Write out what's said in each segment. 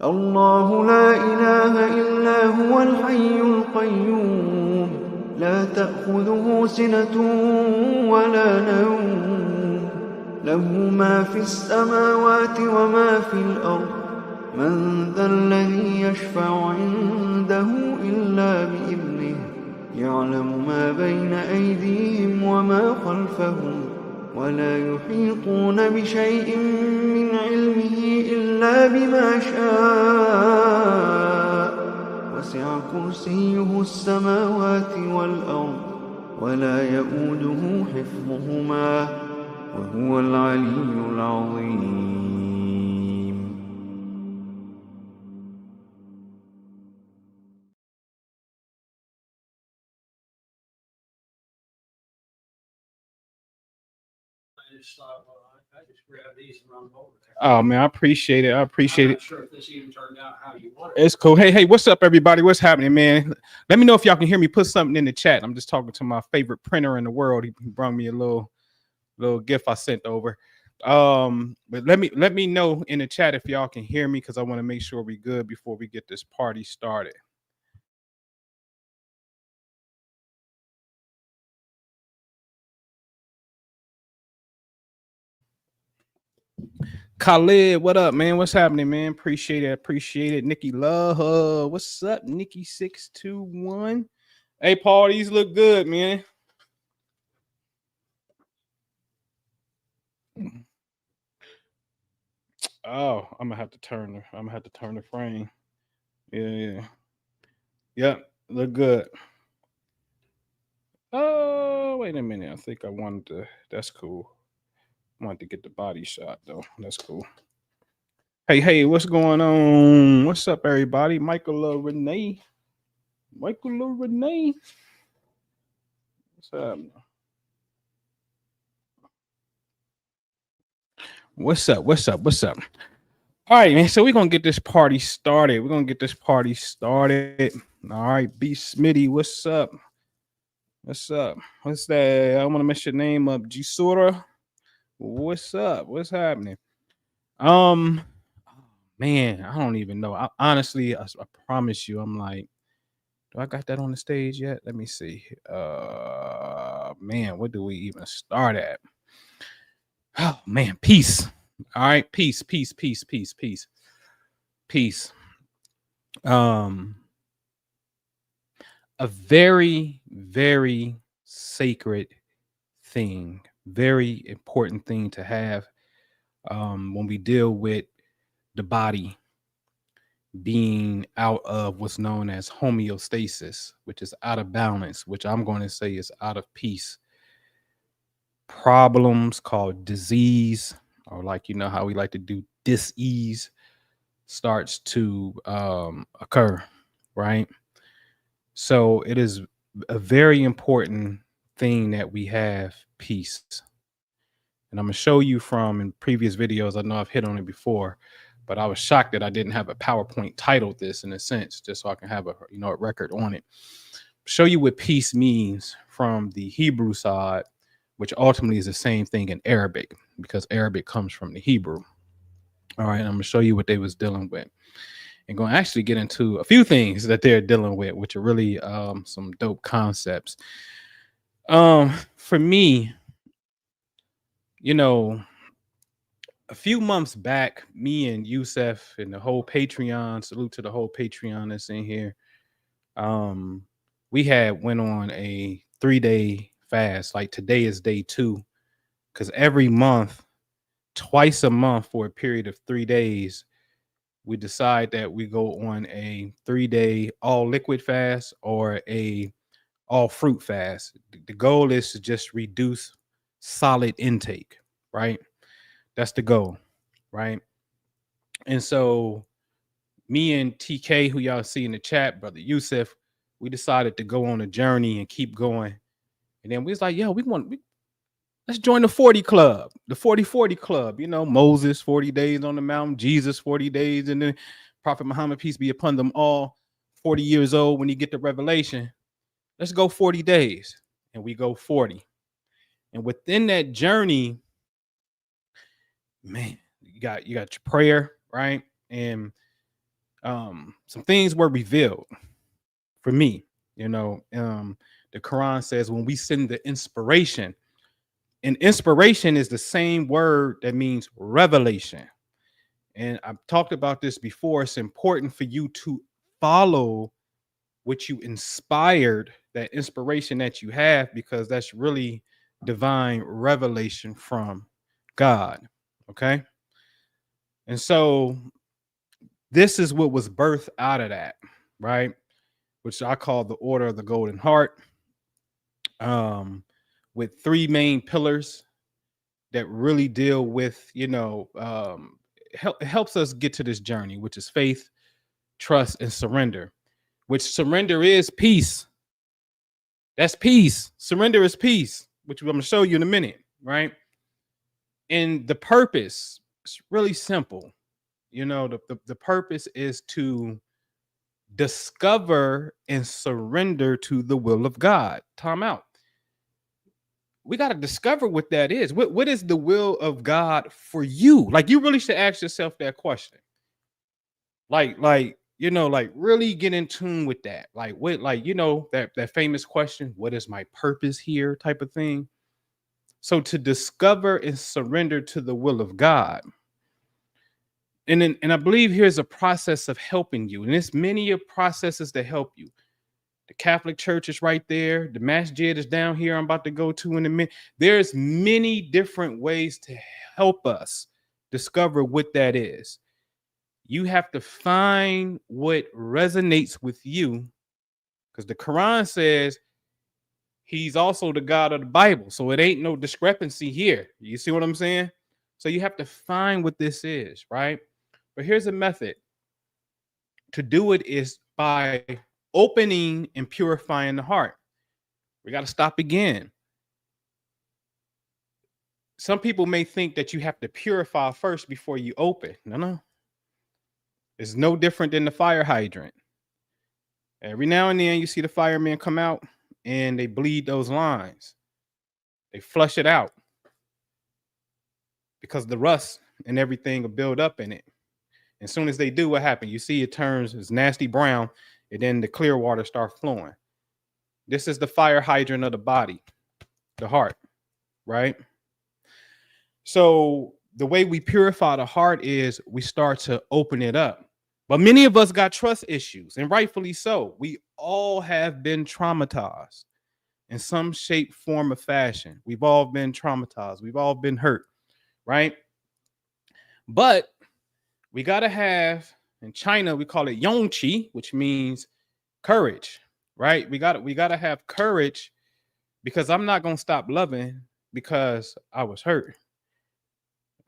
الله لا إله إلا هو الحي القيوم لا تأخذه سنة ولا نوم له ما في السماوات وما في الأرض من ذا الذي يشفع عنده إلا بإذنه يعلم ما بين أيديهم وما خلفهم ولا يحيطون بشيء من علمه إلا بما شاء وسع كرسيه السماوات والأرض ولا يؤوده حفظهما وهو العلي العظيم. I just grab these and run them over there. Oh man, I appreciate it. I appreciate I'm it. not sure if this even turned out how you want it. It's cool. Hey, what's up, everybody? What's happening, man? Let me know if y'all can hear me. Put something in the chat. I'm just talking to my favorite printer in the world. He brought me a little gift I sent over. But let me know in the chat if y'all can hear me, because I want to make sure we good before we get this party started. Khalid, what up, man? What's happening, man? Appreciate it. Appreciate it. Nikki Love, what's up? Nikki 621. Hey, Paul, these look good, man. Oh, I'm gonna have to turn the frame. Yeah. Yep, look good. Oh, wait a minute. I think I wanted to. That's cool. I wanted to get the body shot though. That's cool. Hey, what's going on? What's up, everybody? Michael Renee. What's up? What's up? All right, man. So we're gonna get this party started. All right, B Smitty, what's up? What's that? I want to mess your name up. Gisura. What's up? What's happening? Man, I don't even know. Honestly, I promise you, I'm like, do I got that on the stage yet? Let me see. Man, what do we even start at? Oh man, peace. All right, peace. A very, very sacred thing, very important thing to have when we deal with the body being out of what's known as homeostasis, which is out of balance, which I'm going to say is out of peace. Problems called disease, or like, you know how we like to do dis-ease, starts to occur, right? So it is a very important thing that we have peace. And I'm going to show you from in previous videos. I know I've hit on it before, but I was shocked that I didn't have a PowerPoint titled this, in a sense, just so I can have a record on it. Show you what peace means from the Hebrew side, which ultimately is the same thing in Arabic, because Arabic comes from the Hebrew. All right, I'm going to show you what they was dealing with. And going to actually get into a few things that they're dealing with, which are really some dope concepts. For me, a few months back, me and Yusef and the whole Patreon, salute to the whole Patreon that's in here, we had went on a 3-day fast. Like today is day 2, because every month, twice a month for a period of 3 days, we decide that we go on a 3-day all liquid fast or a all fruit fast. The goal is to just reduce solid intake, right? That's the goal, right? And so me and TK, who y'all see in the chat, brother Yusuf, we decided to go on a journey and keep going. And then we was like, yo, let's join the 40 club, the 40-40 club. Moses 40 days on the mountain, Jesus 40 days, and then Prophet Muhammad, peace be upon them all, 40 years old when you get the revelation. Let's go 40 days. And we go 40. And within that journey, man, you got your prayer, right? And some things were revealed for me. The Quran says when we send the inspiration, and inspiration is the same word that means revelation. And I've talked about this before. It's important for you to follow what you inspired, that inspiration that you have, because that's really divine revelation from God. Okay. And so this is what was birthed out of that, right? Which I call the Order of the Golden Heart, with three main pillars that really deal with, helps us get to this journey, which is faith, trust, and surrender, which surrender is peace. That's peace. Surrender is peace, which I'm going to show you in a minute, right? And the purpose is really simple. The purpose is to discover and surrender to the will of God. Time out. We got to discover what that is. What is the will of God for you? Like, you really should ask yourself that question. Like really get in tune with that. Like, what, that famous question, what is my purpose here, type of thing. So to discover and surrender to the will of God. And I believe here's a process of helping you. And there's many of processes that help you. The Catholic Church is right there. The masjid is down here. I'm about to go to in a minute. There's many different ways to help us discover what that is. You have to find what resonates with you, because the Quran says he's also the God of the Bible. So it ain't no discrepancy here. You see what I'm saying? So you have to find what this is, right? But here's a method. To do it is by opening and purifying the heart. We got to stop again. Some people may think that you have to purify first before you open. No. It's no different than the fire hydrant. Every now and then you see the firemen come out and they bleed those lines. They flush it out because the rust and everything will build up in it. As soon as they do, what happens? You see it turns, it's nasty brown, and then the clear water starts flowing. This is the fire hydrant of the body, the heart, right? So the way we purify the heart is we start to open it up. But many of us got trust issues, and rightfully so. We all have been traumatized in some shape, form, or fashion. We've all been traumatized. We've all been hurt, right? But we got to have, in China, we call it yongqi, which means courage, right? We got to have courage, because I'm not going to stop loving because I was hurt.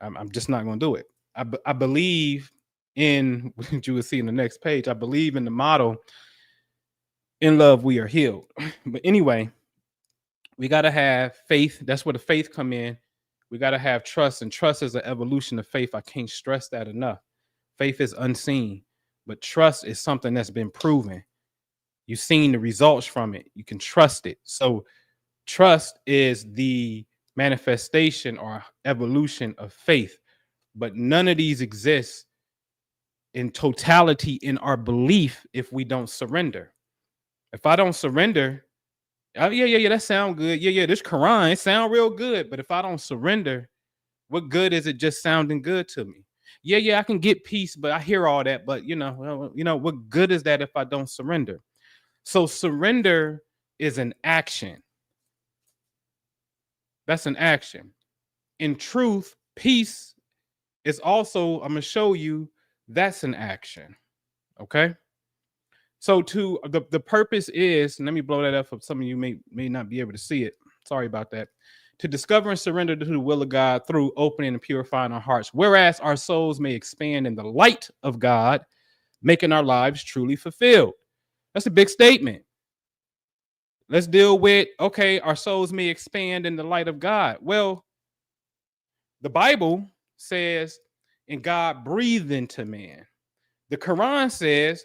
I'm just not going to do it. I believe in what you will see in the next page. I believe in the motto, in love, we are healed. But anyway, we got to have faith. That's where the faith come in. We got to have trust, and trust is an evolution of faith. I can't stress that enough. Faith is unseen, but trust is something that's been proven. You've seen the results from it. You can trust it. So trust is the manifestation or evolution of faith, but none of these exist in totality in our belief if we don't surrender. If I don't surrender, oh, yeah, that sound good. Yeah, this Quran, it sound real good. But if I don't surrender, what good is it just sounding good to me? Yeah, I can get peace, but I hear all that. But what good is that if I don't surrender? So surrender is an action. That's an action. In truth, peace is also, I'm going to show you, that's an action. Okay. So to the purpose is, and let me blow that up for some of you may not be able to see it. Sorry about that. To discover and surrender to the will of God through opening and purifying our hearts, whereas our souls may expand in the light of God, making our lives truly fulfilled. That's a big statement. Let's deal with, okay, our souls may expand in the light of God. Well, the Bible says, and God breathed into man. The Quran says,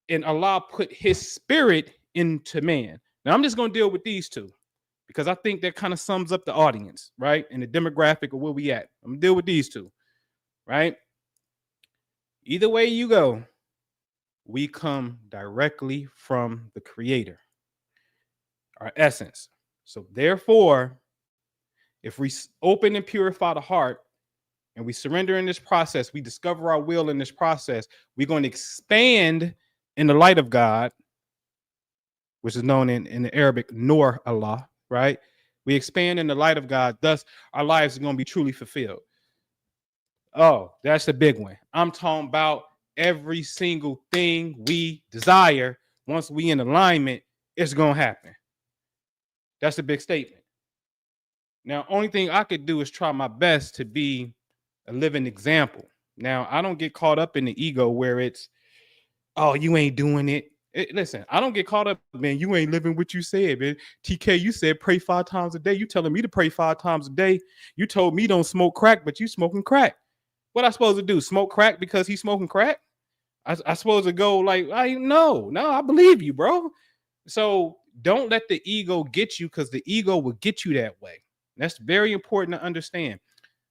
and Allah put his spirit into man. Now, I'm just going to deal with these two, because I think that kind of sums up the audience, right? And the demographic of where we at. I'm going to deal with these two, right? Either way you go, we come directly from the Creator, our essence. So therefore, if we open and purify the heart and we surrender in this process, we discover our will in this process, we're going to expand in the light of God, which is known in the Arabic, Nur Allah, right? We expand in the light of God. Thus, our lives are going to be truly fulfilled. Oh, that's the big one. I'm talking about every single thing we desire. Once we in alignment, it's going to happen. That's a big statement. Now, only thing I could do is try my best to be a living example. Now, I don't get caught up in the ego where it's, oh, you ain't doing it. Listen, I don't get caught up, man. You ain't living what you said, man. TK, you said pray 5 times a day. You telling me to pray 5 times a day. You told me don't smoke crack, but you smoking crack. What I supposed to do? Smoke crack because he's smoking crack? I supposed to go like, no, I believe you, bro. So don't let the ego get you, because the ego will get you that way. That's very important to understand.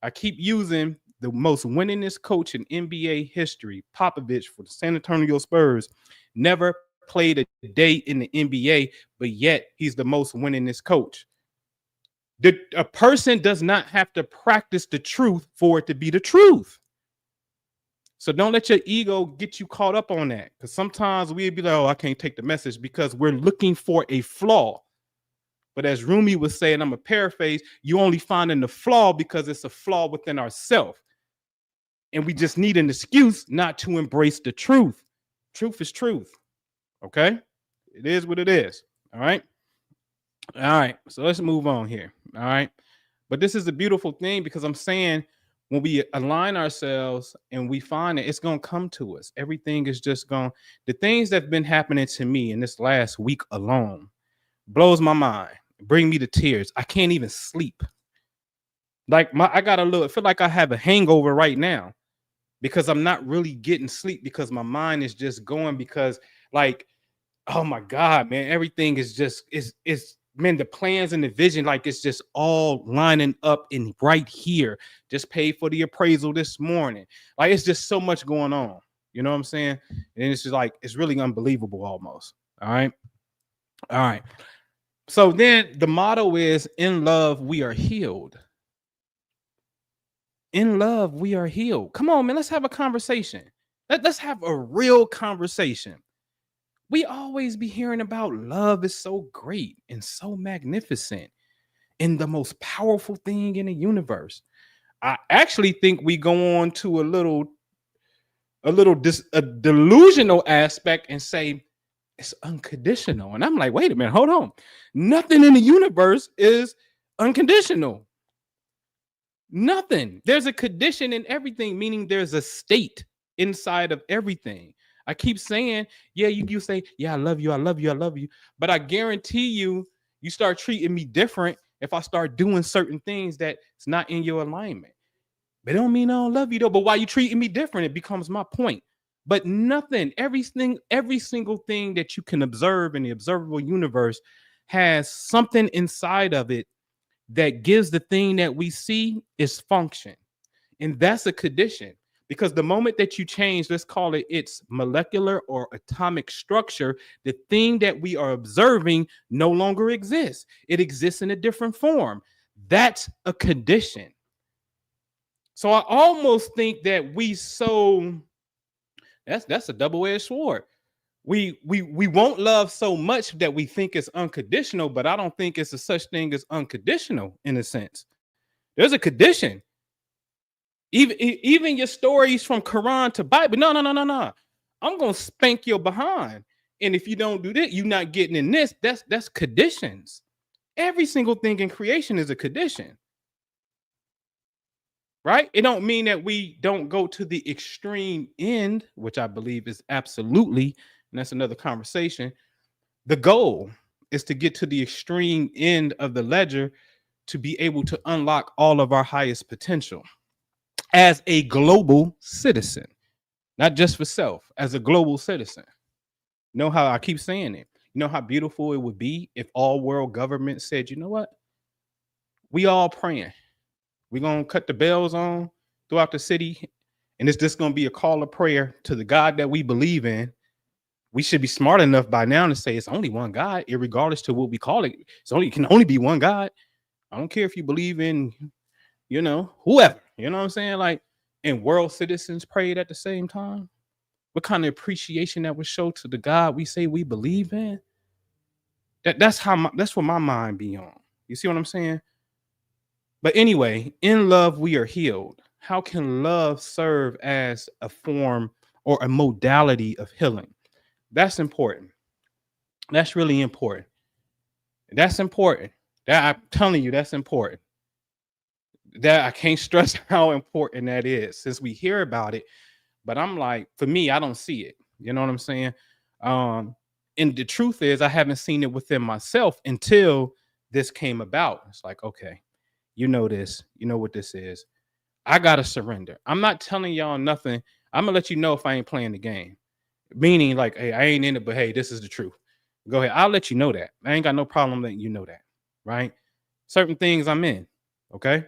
I keep using the most winningest coach in NBA history, Popovich for the San Antonio Spurs, never played a day in the NBA, but yet he's the most winningest coach. A person does not have to practice the truth for it to be the truth. So don't let your ego get you caught up on that, because sometimes we'd be like, oh, I can't take the message because we're looking for a flaw. But as Rumi was saying, I'm going to paraphrase, you only finding the flaw because it's a flaw within ourselves. And we just need an excuse not to embrace the truth. Truth is truth. Okay? It is what it is. All right? All right. So let's move on here. All right. But this is a beautiful thing, because I'm saying when we align ourselves and we find it, it's going to come to us. Everything is just going. The things that have been happening to me in this last week alone blows my mind, bring me to tears. I can't even sleep. Like I got I feel like I have a hangover right now, because I'm not really getting sleep, because my mind is just going, because like, oh my God, man, everything is just, man, the plans and the vision, like it's just all lining up in right here. Just paid for the appraisal this morning. Like it's just so much going on. You know what I'm saying? And it's just like, it's really unbelievable almost. All right. All right. So then the motto is, in love, we are healed. In love, we are healed. Come on, man. Let's have a conversation. Let's have a real conversation. We always be hearing about love is so great and so magnificent and the most powerful thing in the universe. I actually think we go on to a delusional aspect and say it's unconditional. And I'm like, wait a minute, hold on. Nothing in the universe is unconditional. Nothing. There's a condition in everything, meaning there's a state inside of everything. I keep saying, yeah, you say, yeah, I love you, I love you, I love you. But I guarantee you, you start treating me different if I start doing certain things that's not in your alignment. But it don't mean I don't love you though. But why you treating me different, it becomes my point. But nothing, every single thing that you can observe in the observable universe has something inside of it that gives the thing that we see its function. And that's a condition. Because the moment that you change, let's call it its molecular or atomic structure, the thing that we are observing no longer exists. It exists in a different form. That's a condition. So I almost think that that's a double-edged sword. We won't love so much that we think it's unconditional, but I don't think it's a such thing as unconditional in a sense. There's a condition. Even your stories from Quran to Bible. No. I'm gonna spank your behind. And if you don't do that, you're not getting in this. That's conditions. Every single thing in creation is a condition. Right? It don't mean that we don't go to the extreme end, which I believe is absolutely, and that's another conversation. The goal is to get to the extreme end of the ledger to be able to unlock all of our highest potential as a global citizen, not just for self, as a global citizen. You know how I keep saying it? You know how beautiful it would be if all world governments said, you know what? We all praying. We're going to cut the bells on throughout the city. And it's just going to be a call of prayer to the God that we believe in. we should be smart enough by now to say it's only one God, irregardless to what we call it. It can only be one God. I don't care if you believe in, whoever, you know what I'm saying? Like, and world citizens prayed at the same time. What kind of appreciation that would show to the God we say we believe in? That's what my mind be on. You see what I'm saying? But anyway, in love we are healed. How can love serve as a form or a modality of healing? That's important. That's really important. That's important. That I'm telling you, that's important. That I can't stress how important that is, since we hear about it. But I'm like, for me, I don't see it. You know what I'm saying? And the truth is, I haven't seen it within myself until this came about. It's like, okay, you know this, you know what this is. I gotta surrender. I'm not telling y'all nothing. I'm gonna let you know if I ain't playing the game. Meaning, like, hey, I ain't in it, but hey, this is the truth. Go ahead. I'll let you know that. I ain't got no problem letting you know that. Right? Certain things I'm in. Okay.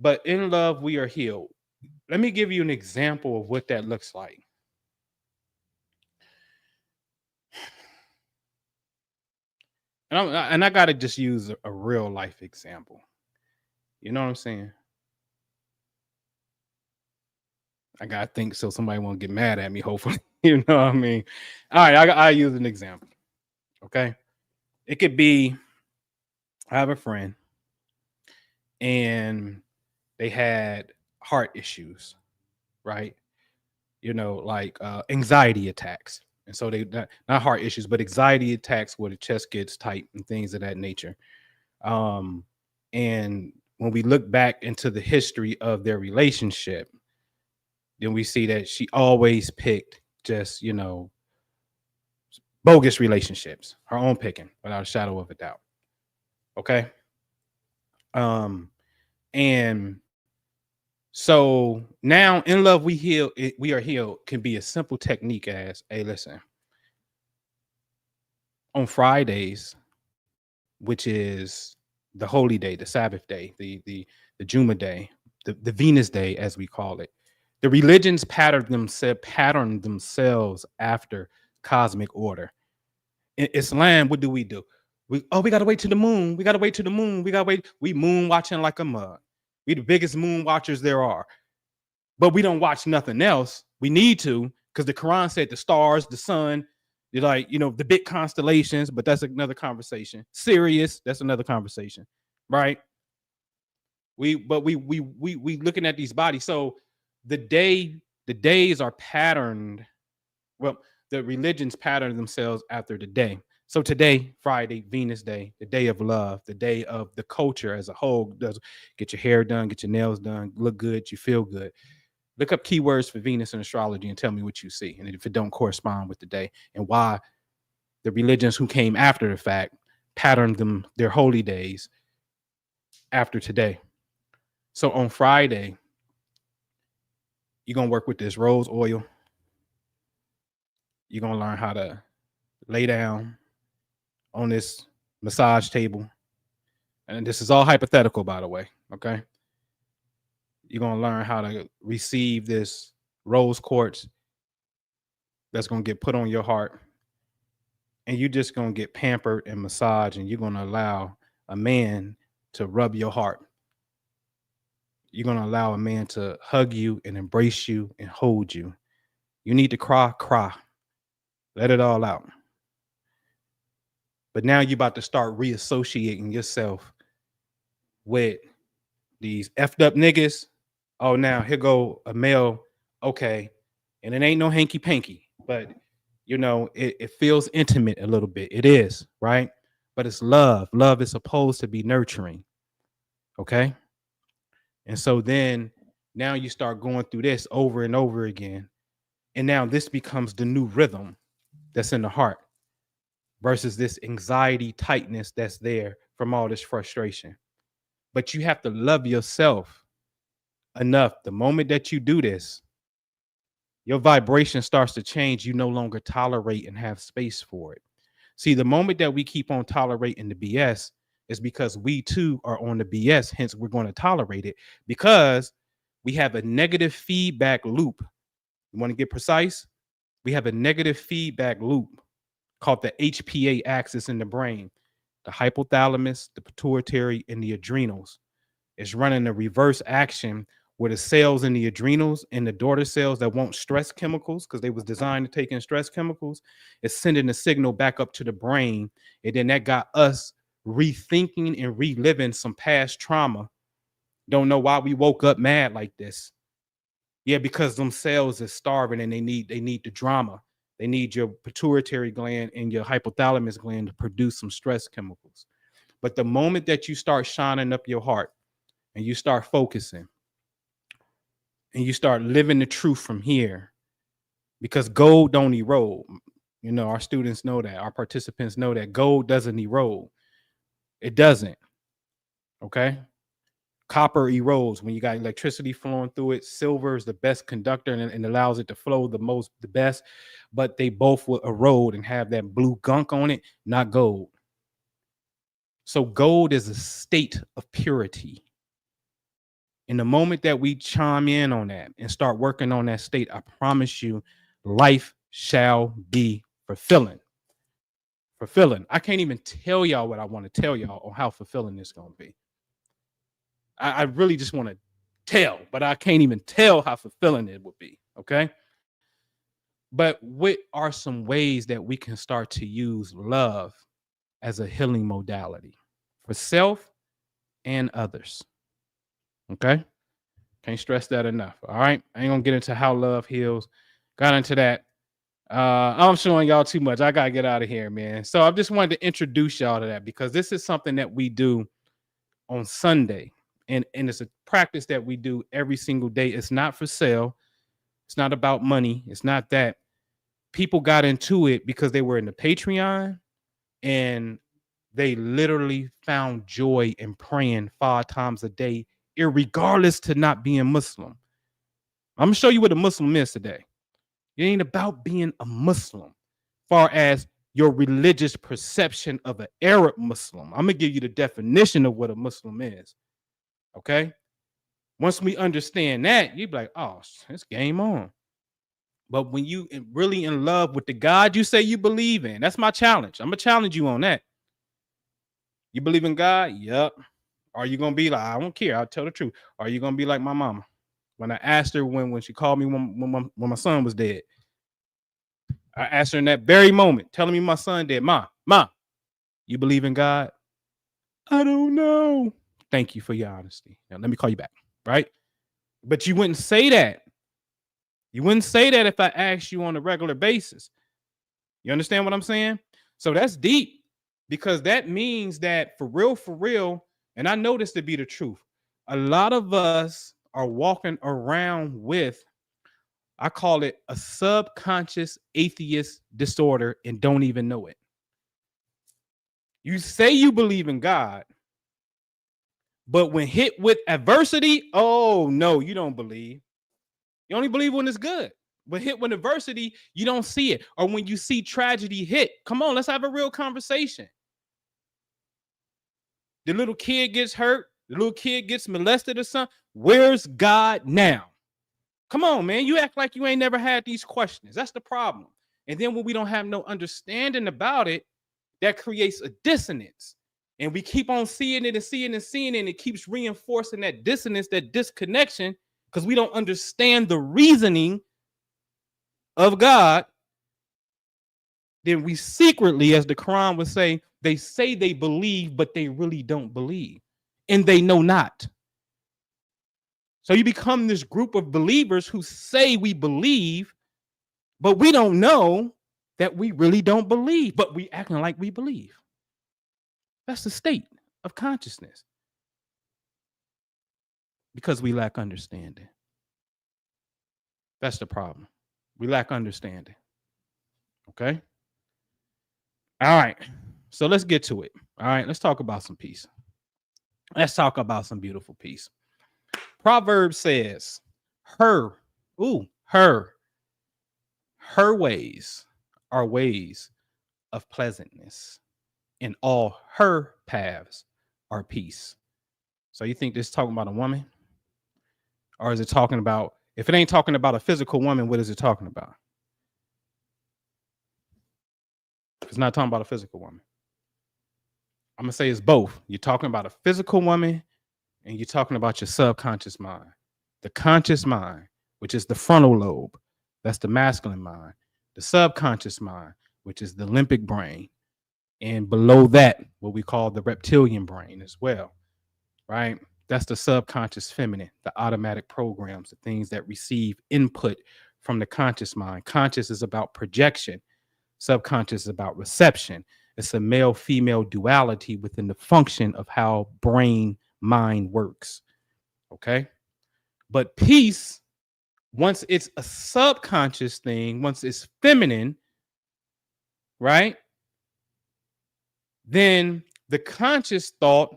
But in love, we are healed. Let me give you an example of what that looks like. And I got to just use a real life example. You know what I'm saying? I got to think so somebody won't get mad at me, hopefully. You know what I mean? All right, I use an example. Okay. It could be, I have a friend and they had heart issues, right? Like anxiety attacks. And so they not heart issues, but anxiety attacks where the chest gets tight and things of that nature. And when we look back into the history of their relationship, then we see that she always picked just, bogus relationships, her own picking, without a shadow of a doubt. Okay. And so now in love, we are healed can be a simple technique as, hey, listen, on Fridays, which is the holy day, the Sabbath day, the Juma day, the Venus day, as we call it, the religions pattern themselves after cosmic order. In Islam, what do? We got to wait to the moon. We got to wait to the moon. We moon watching like a mug. We the biggest moon watchers there are. But we don't watch nothing else. We need to, because the Quran said the stars, the sun, the big constellations, but that's another conversation. Sirius, that's another conversation, right? We looking at these bodies. So the days are patterned. Well, the religions pattern themselves after the day. So today, Friday, Venus Day, the day of love, the day of the culture as a whole. Does get your hair done, get your nails done, look good, you feel good. Look up keywords for Venus and astrology and tell me what you see, and if it don't correspond with the day, and why the religions who came after the fact patterned them their holy days after today. So on Friday, you're gonna work with this rose oil. You're gonna learn how to lay down on this massage table. And this is all hypothetical, by the way. Okay. You're going to learn how to receive this rose quartz that's going to get put on your heart. And you're just going to get pampered and massaged, and you're going to allow a man to rub your heart. You're going to allow a man to hug you and embrace you and hold you. You need to cry. Let it all out. But now you're about to start reassociating yourself with these effed up niggas. Oh, now here go a male. Okay. And it ain't no hanky panky, but it feels intimate a little bit. It is, right? But it's love. Love is supposed to be nurturing. Okay. And so then now you start going through this over and over again. And now this becomes the new rhythm that's in the heart versus this anxiety tightness that's there from all this frustration. But you have to love yourself enough. The moment that you do this, your vibration starts to change. You no longer tolerate and have space for it. See, the moment that we keep on tolerating the BS is because we too are on the BS. Hence, we're going to tolerate it because we have a negative feedback loop. You want to get precise? We have a negative feedback loop called the HPA axis in the brain. The hypothalamus, the pituitary, and the adrenals. It's running a reverse action where the cells in the adrenals and the daughter cells that want stress chemicals, because they was designed to take in stress chemicals, is sending a signal back up to the brain. And then that got us rethinking and reliving some past trauma. Don't know why we woke up mad like this. Yeah, because them cells is starving and they need the drama. They need your pituitary gland and your hypothalamus gland to produce some stress chemicals. But the moment that you start shining up your heart and you start focusing and you start living the truth from here, because gold don't erode. You know, our students know that, our participants know that gold doesn't erode. It doesn't. Okay. Copper erodes when you got electricity flowing through it. Silver is the best conductor and allows it to flow the best, but they both will erode and have that blue gunk on it, not gold. So gold is a state of purity. In the moment that we chime in on that and start working on that state, I promise you, life shall be fulfilling. Fulfilling. I can't even tell y'all what I want to tell y'all on how fulfilling this is going to be. I really just want to tell, but I can't even tell how fulfilling it would be. Okay. But what are some ways that we can start to use love as a healing modality for self and others? Okay. Can't stress that enough. All right. I ain't gonna get into how love heals. Got into that. I'm showing y'all too much. I gotta get out of here, man. So I just wanted to introduce y'all to that because this is something that we do on Sunday. And it's a practice that we do every single day. It's not for sale. It's not about money. It's not that. People got into it because they were in the Patreon and they literally found joy in praying 5 times a day, irregardless to not being Muslim. I'm going to show you what a Muslim is today. It ain't about being a Muslim, far as your religious perception of an Arab Muslim. I'm going to give you the definition of what a Muslim is. Okay. Once we understand that, you'd be like, oh, it's game on. But when you really in love with the God you say you believe in, that's my challenge. I'm going to challenge you on that. You believe in God? Yep. Are you going to be like, I don't care. I'll tell the truth. Are you going to be like my mama? When I asked her when she called me when my son was dead, I asked her in that very moment, telling me my son dead, Ma, you believe in God? I don't know. Thank you for your honesty. Now, let me call you back, right? But you wouldn't say that. You wouldn't say that if I asked you on a regular basis. You understand what I'm saying? So that's deep because that means that for real, and I know this to be the truth, a lot of us are walking around with, I call it a subconscious atheist disorder and don't even know it. You say you believe in God, but when hit with adversity, oh no, you don't believe. You only believe when it's good. But hit with adversity, you don't see it. Or when you see tragedy hit, come on, let's have a real conversation. The little kid gets hurt, the little kid gets molested or something. Where's God now? Come on, man. You act like you ain't never had these questions. That's the problem. And then when we don't have no understanding about it, that creates a dissonance. And we keep on seeing it and seeing it, and it keeps reinforcing that dissonance, that disconnection, because we don't understand the reasoning of God. Then we secretly, as the Quran would say they believe, but they really don't believe. And they know not. So you become this group of believers who say we believe, but we don't know that we really don't believe, but we acting like we believe. That's the state of consciousness. Because we lack understanding. That's the problem. We lack understanding. Okay? All right. So let's get to it. All right. Let's talk about some peace. Let's talk about some beautiful peace. Proverbs says, her ways are ways of pleasantness, and all her paths are peace. So you think this is talking about a woman? Or is it talking about, if it ain't talking about a physical woman, what is it talking about? It's not talking about a physical woman. I'm gonna say it's both. You're talking about a physical woman and you're talking about your subconscious mind. The conscious mind, which is the frontal lobe, that's the masculine mind. The subconscious mind, which is the limbic brain. And below that, what we call the reptilian brain as well, right? That's the subconscious feminine, the automatic programs, the things that receive input from the conscious mind. Conscious is about projection. Subconscious is about reception. It's a male-female duality within the function of how brain-mind works, okay? But peace, once it's a subconscious thing, once it's feminine, right? Then the conscious thought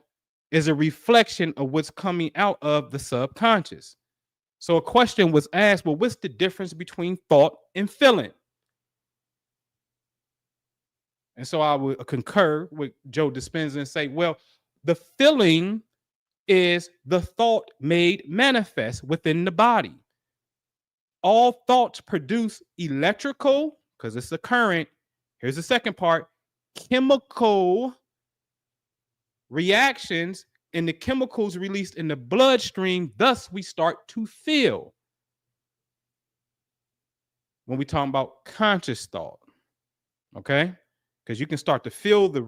is a reflection of what's coming out of the subconscious. So a question was asked, well, what's the difference between thought and feeling? And so I would concur with Joe Dispenza and say, well, the feeling is the thought made manifest within the body. All thoughts produce electrical, because it's a current. Here's the second part, chemical reactions, and the chemicals released in the bloodstream. Thus, we start to feel. When we talk about conscious thought, okay? Because you can start to feel the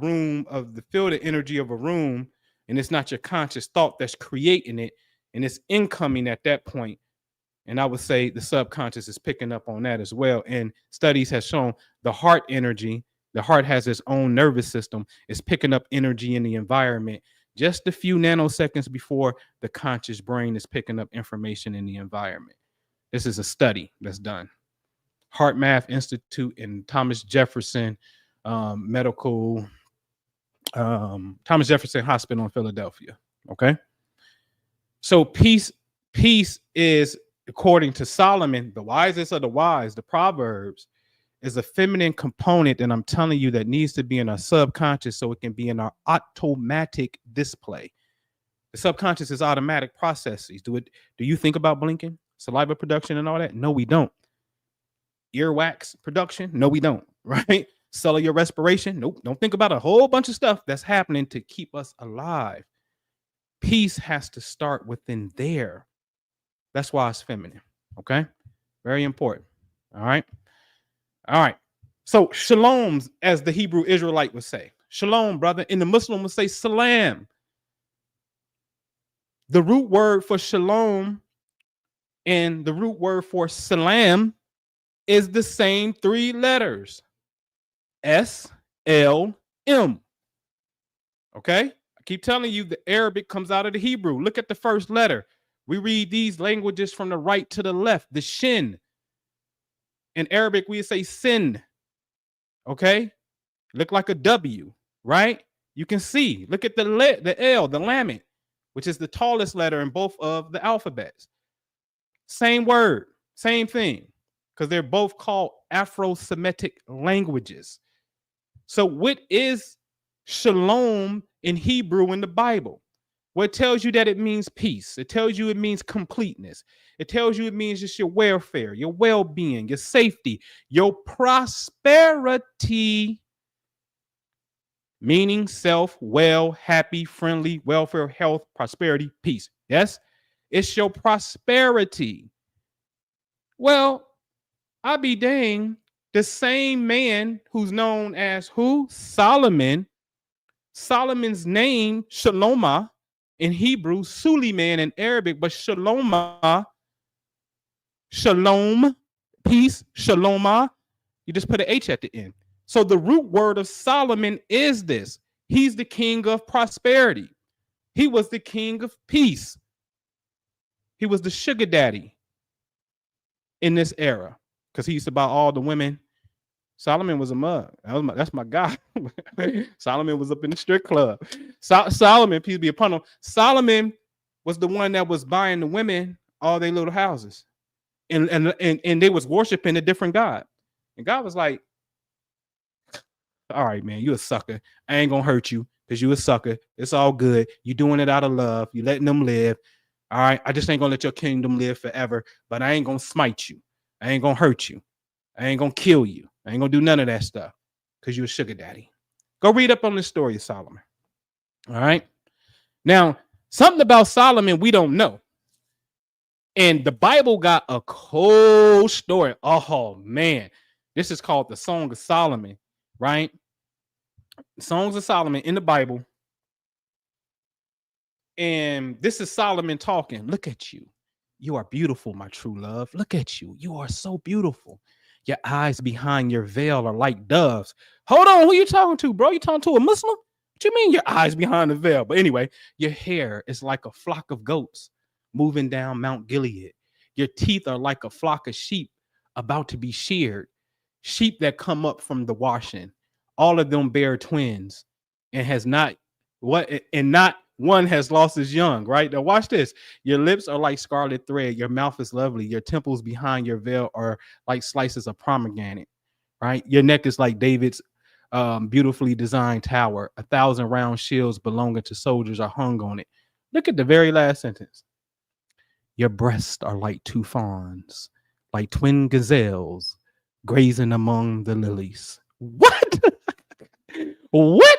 feel the energy of a room, and it's not your conscious thought that's creating it, and it's incoming at that point. And I would say the subconscious is picking up on that as well. And studies have shown the heart energy, the heart has its own nervous system, is picking up energy in the environment just a few nanoseconds before the conscious brain is picking up information in the environment. This is a study that's done. Heart Math Institute and Thomas Jefferson Thomas Jefferson Hospital in Philadelphia. Okay. So peace is, according to Solomon, the wisest of the wise, the Proverbs, is a feminine component, and I'm telling you that needs to be in our subconscious so it can be in our automatic display. The subconscious is automatic processes. Do you think about blinking, saliva production, and all that? No, we don't. Earwax production? No, we don't. Right? Cellular respiration? Nope. Don't think about a whole bunch of stuff that's happening to keep us alive. Peace has to start within there. That's why it's feminine. Okay? Very important. All right? All right. So shalom, as the Hebrew Israelite would say. Shalom, brother. And the Muslim would say salam. The root word for shalom and the root word for salam is the same three letters. S-L-M. Okay? I keep telling you the Arabic comes out of the Hebrew. Look at the first letter. We read these languages from the right to the left. The shin. In Arabic, we say sin. Okay? Look like a W, right? You can see. Look at the L, the lamet, which is the tallest letter in both of the alphabets. Same word, same thing, because they're both called Afro-Semitic languages. So what is shalom in Hebrew in the Bible? Well, it tells you that it means peace. It tells you it means completeness. It tells you it means just your welfare, your well-being, your safety, your prosperity, meaning self, well, happy, friendly, welfare, health, prosperity, peace. Yes? It's your prosperity. Well, I be dang, the same man who's known as who? Solomon. Solomon's name, Shalomah, in Hebrew, Sulayman in Arabic, but Shalomah, shalom, peace, Shalomah. You just put an H at the end. So the root word of Solomon is this. He's the king of prosperity. He was the king of peace. He was the sugar daddy in this era because he used to buy all the women. Solomon was a mug. That's my guy. Solomon was up in the strip club. Solomon, peace be upon him. Solomon was the one that was buying the women all their little houses. And they was worshiping a different God. And God was like, all right, man, you a sucker. I ain't gonna hurt you because you a sucker. It's all good. You doing it out of love. You letting them live. All right. I just ain't gonna let your kingdom live forever, but I ain't gonna smite you. I ain't gonna hurt you. I ain't gonna kill you. I ain't gonna do none of that stuff. because you're a sugar daddy. Go read up on the story of Solomon. All right. Now, something about Solomon we don't know. And the Bible got a cold story. Oh, man. This is called the Song of Solomon, right? Songs of Solomon in the Bible. And this is Solomon talking. Look at you. You are beautiful, my true love. Look at you. You are so beautiful. Your eyes behind your veil are like doves. Hold on. Who you talking to, bro? You talking to a Muslim? What you mean your eyes behind the veil? But anyway, your hair is like a flock of goats moving down Mount Gilead. Your teeth are like a flock of sheep about to be sheared. Sheep that come up from the washing. All of them bear twins and not one has lost his young, right? Now watch this. Your lips are like scarlet thread. Your mouth is lovely. Your temples behind your veil are like slices of pomegranate, right? Your neck is like David's beautifully designed tower. 1,000 round shields belonging to soldiers are hung on it. Look at the very last sentence. Your breasts are like two fawns, like twin gazelles grazing among the lilies. What? What?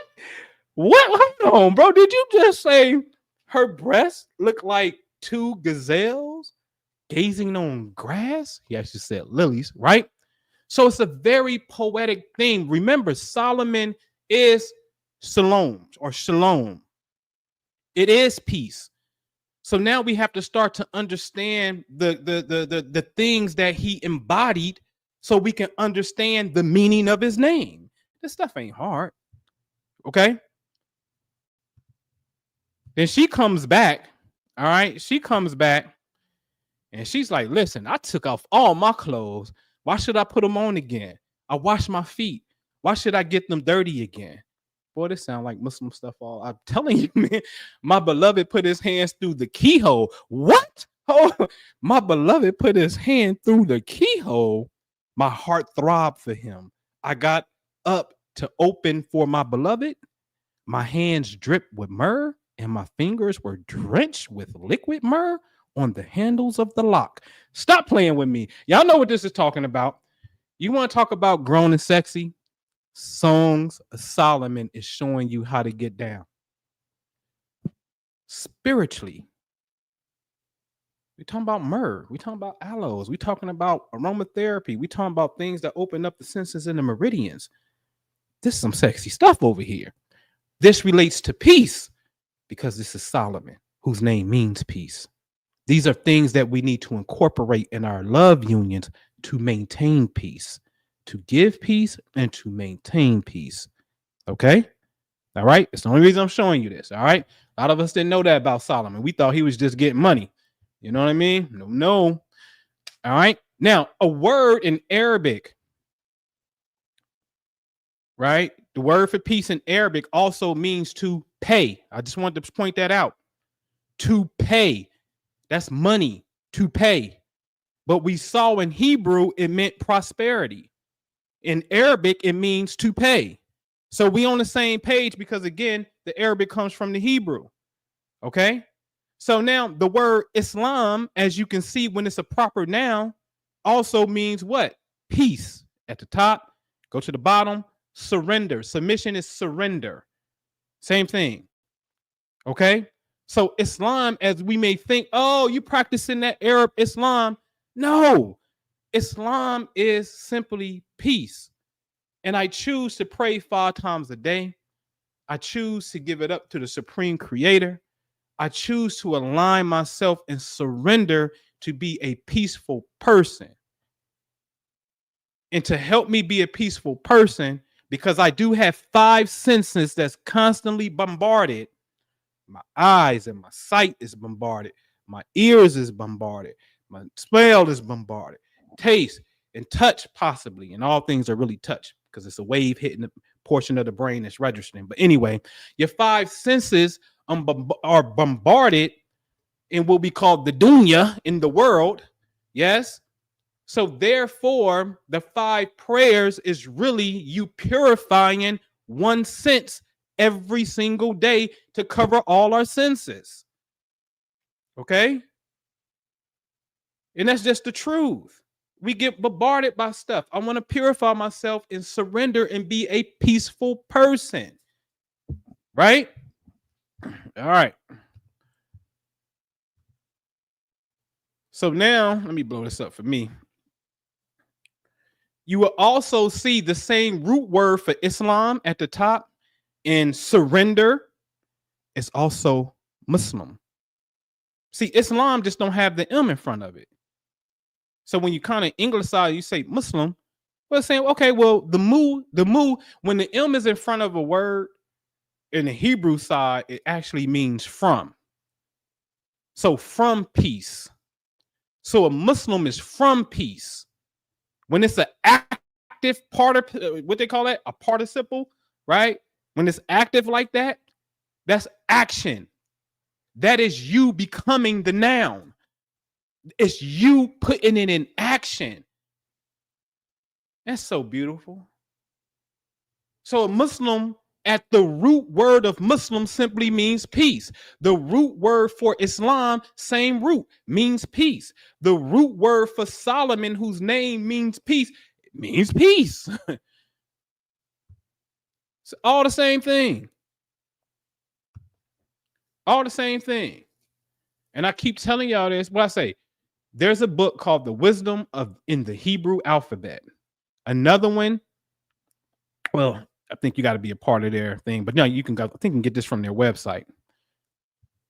What? Hold on, bro. Did you just say her breasts look like two gazelles gazing on grass? He actually said lilies, right? So it's a very poetic thing. Remember, Solomon is Shalom or Shalom. It is peace. So now we have to start to understand the things that he embodied so we can understand the meaning of his name. This stuff ain't hard. Okay? Then she comes back. All right? She comes back and she's like, listen, I took off all my clothes. Why should I put them on again? I wash my feet. Why should I get them dirty again? Boy, this sounds like Muslim stuff. I'm telling you, man, my beloved put his hands through the keyhole. What? Oh, my beloved put his hand through the keyhole. My heart throbbed for him. I got up to open for my beloved. My hands dripped with myrrh and my fingers were drenched with liquid myrrh on the handles of the lock. Stop playing with me. Y'all know what this is talking about. You want to talk about grown and sexy? Songs of Solomon is showing you how to get down. Spiritually, we're talking about myrrh. We're talking about aloes. We're talking about aromatherapy. We're talking about things that open up the senses and the meridians. This is some sexy stuff over here. This relates to peace because this is Solomon, whose name means peace. These are things that we need to incorporate in our love unions to maintain peace, to give peace and to maintain peace. Okay? All right? It's the only reason I'm showing you this. All right? A lot of us didn't know that about Solomon. We thought he was just getting money. You know what I mean? No. All right? Now, a word in Arabic, right? The word for peace in Arabic also means to pay. I just wanted to point that out. To pay. That's money, to pay. But we saw in Hebrew, it meant prosperity. In Arabic, it means to pay. So we on the same page because, again, the Arabic comes from the Hebrew. Okay? So now the word Islam, as you can see when it's a proper noun, also means what? Peace. At the top, go to the bottom, surrender. Submission is surrender. Same thing. Okay? So Islam, as we may think, oh, you practicing that Arab Islam. No. Islam is simply peace. And I choose to pray 5 times a day. I choose to give it up to the Supreme Creator. I choose to align myself and surrender to be a peaceful person. And to help me be a peaceful person, because I do have 5 senses that's constantly bombarded. My eyes and my sight is bombarded. My ears is bombarded. My smell is bombarded. Taste and touch possibly. And all things are really touch because it's a wave hitting the portion of the brain that's registering. But anyway, your 5 senses are bombarded in what we call the dunya in the world. Yes. So therefore, the 5 prayers is really you purifying one sense every single day to cover all our senses. Okay? And that's just the truth. We get bombarded by stuff. I want to purify myself and surrender and be a peaceful person. Right? All right. So now, let me blow this up for me. You will also see the same root word for Islam at the top, and surrender is also Muslim. See, Islam just don't have the M in front of it. So when you kind of Englishise, you say Muslim, well, saying, okay, well, the mu, when the M is in front of a word in the Hebrew side, it actually means from. So from peace. So a Muslim is from peace. When it's an active part of what they call it, a participle, right? When it's active like that, that's action. That is you becoming the noun. It's you putting it in action. That's so beautiful. So a Muslim, at the root word of Muslim, simply means peace. The root word for Islam, same root, means peace. The root word for Solomon, whose name means peace, means peace. It's all the same thing. All the same thing. And I keep telling y'all this, what I say. There's a book called The Wisdom in the Hebrew Alphabet. Another one, well, I think you got to be a part of their thing, but no, you can go, I think you can get this from their website.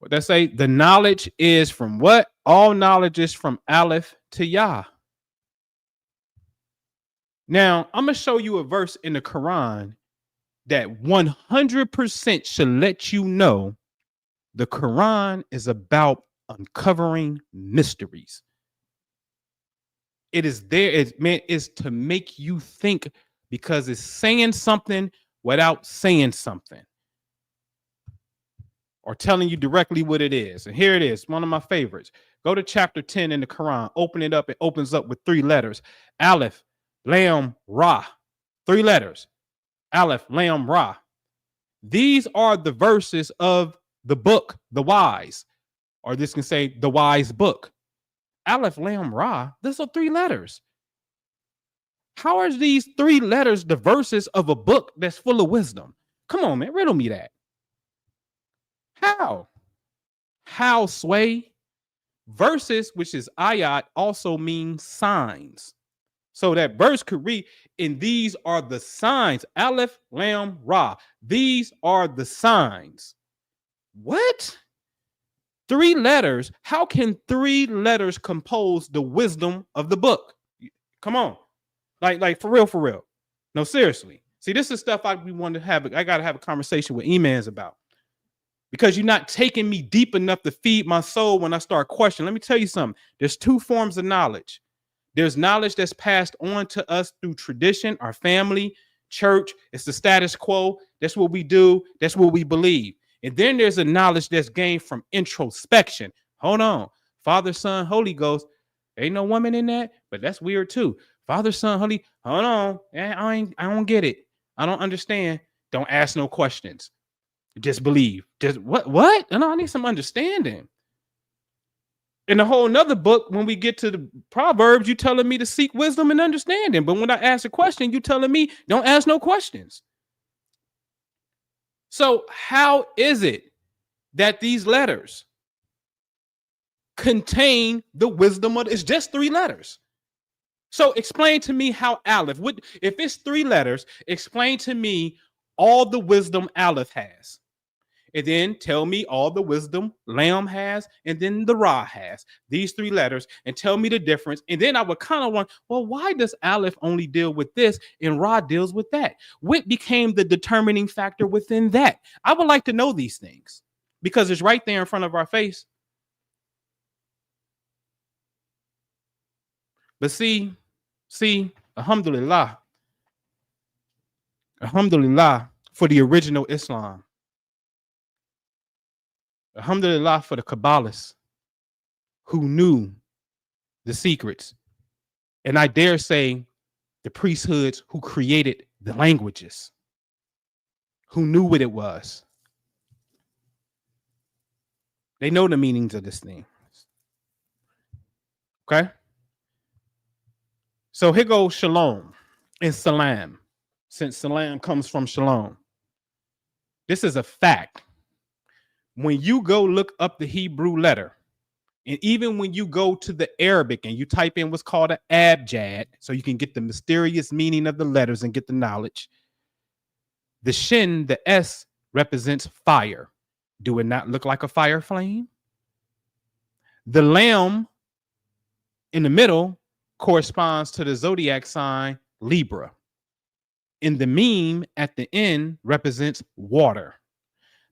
What they say, the knowledge is from what? All knowledge is from Aleph to Yah. Now, I'm going to show you a verse in the Quran that 100% should let you know the Quran is about uncovering mysteries. It is there, it's to make you think, because it's saying something without saying something or telling you directly what it is. And here it is, one of my favorites. Go to chapter 10 in the Quran, open it up. It opens up with 3 letters: Aleph, Lam, Ra. 3 letters: Aleph, Lam, Ra. These are the verses of the book, the wise, or this can say the wise book. Aleph, Lam, Ra, those are 3 letters. How are these 3 letters the verses of a book that's full of wisdom? Come on, man, riddle me that. How? How, Sway? Verses, which is ayat, also means signs. So that verse could read, and these are the signs. Aleph, Lam, Ra. These are the signs. What? 3 letters. How can 3 letters compose the wisdom of the book? Come on. Like for real. No, seriously. See, this is stuff I want to have. I got to have a conversation with Emans about, because you're not taking me deep enough to feed my soul when I start questioning. Let me tell you something. There's 2 forms of knowledge. There's knowledge that's passed on to us through tradition, our family, church. It's the status quo. That's what we do. That's what we believe. And then there's a knowledge that's gained from introspection. Hold on. Father, Son, Holy Ghost. Ain't no woman in that, but that's weird too. Father, Son, Holy. Hold on. I don't get it. I don't understand. Don't ask no questions. Just believe. Just what? I need some understanding. In a whole nother book, when we get to the Proverbs, you telling me to seek wisdom and understanding. But when I ask a question, you telling me don't ask no questions. So how is it that these letters contain the wisdom of it's just 3 letters? So explain to me how Aleph, if it's 3 letters, explain to me all the wisdom Aleph has. And then tell me all the wisdom Lam has, and then the Ra has. These 3 letters, and tell me the difference. And then I would kind of want, well, why does Aleph only deal with this and Ra deals with that? What became the determining factor within that? I would like to know these things, because it's right there in front of our face. But see, alhamdulillah for the original Islam. Alhamdulillah for the Kabbalists who knew the secrets. And I dare say the priesthoods who created the languages, who knew what it was. They know the meanings of this thing. Okay? So here goes Shalom and Salam, since Salam comes from Shalom. This is a fact. When you go look up the Hebrew letter, and even when you go to the Arabic and you type in what's called an abjad, so you can get the mysterious meaning of the letters and get the knowledge, the shin, the S, represents fire. Do it not look like a fire flame? The lamb in the middle corresponds to the zodiac sign Libra. And the meme at the end represents water.